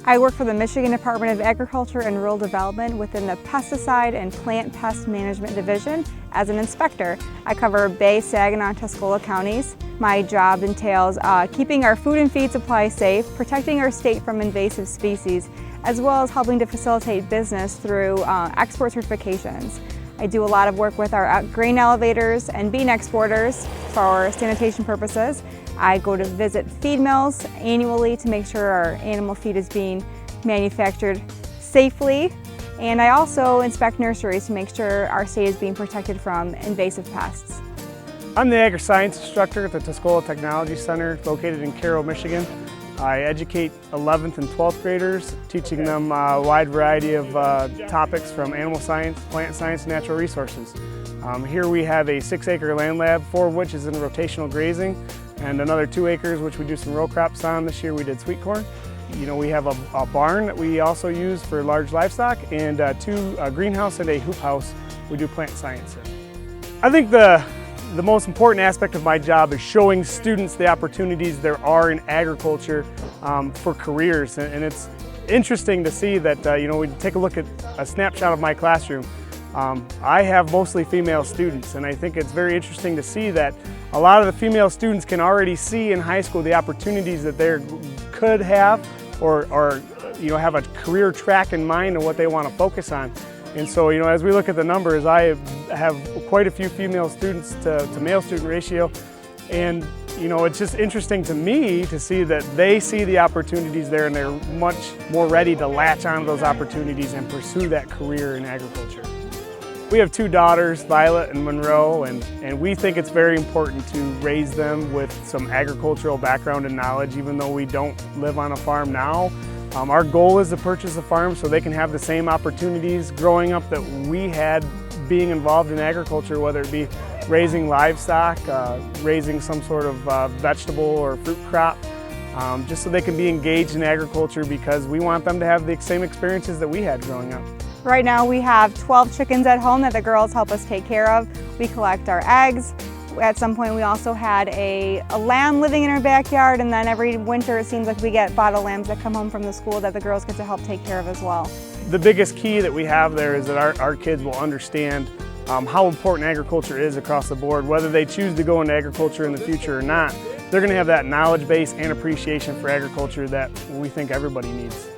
I work for the Michigan Department of Agriculture and Rural Development within the Pesticide and Plant Pest Management Division as an inspector. I cover Bay, Saginaw, and Tuscola counties. My job entails keeping our food and feed supply safe, protecting our state from invasive species, as well as helping to facilitate business through export certifications. I do a lot of work with our grain elevators and bean exporters for sanitation purposes. I go to visit feed mills annually to make sure our animal feed is being manufactured safely. And I also inspect nurseries to make sure our state is being protected from invasive pests. I'm the agri-science instructor at the Tuscola Technology Center located in Cairo, Michigan. I educate 11th and 12th graders, teaching them a wide variety of topics from animal science, plant science, and natural resources. Here we have a 6-acre land lab, 4 of which is in rotational grazing, and another 2 acres which we do some row crops on. This year we did sweet corn. We have a barn that we also use for large livestock, and a greenhouse and a hoop house we do plant science in. I think the most important aspect of my job is showing students the opportunities there are in agriculture for careers, and it's interesting to see that we take a look at a snapshot of my classroom. I have mostly female students, and I think it's very interesting to see that a lot of the female students can already see in high school the opportunities that they could have or have a career track in mind and what they want to focus on. And so, as we look at the numbers, I have quite a few female students to male student ratio, and it's just interesting to me to see that they see the opportunities there and they're much more ready to latch onto those opportunities and pursue that career in agriculture. We have 2 daughters, Violet and Monroe, and we think it's very important to raise them with some agricultural background and knowledge, even though we don't live on a farm now. Our goal is to purchase a farm so they can have the same opportunities growing up that we had being involved in agriculture, whether it be raising livestock, raising some sort of vegetable or fruit crop, just so they can be engaged in agriculture, because we want them to have the same experiences that we had growing up. Right now we have 12 chickens at home that the girls help us take care of. We collect our eggs. At some point we also had a lamb living in our backyard, and then every winter it seems like we get bottle lambs that come home from the school that the girls get to help take care of as well. The biggest key that we have there is that our kids will understand how important agriculture is across the board. Whether they choose to go into agriculture in the future or not, they're going to have that knowledge base and appreciation for agriculture that we think everybody needs.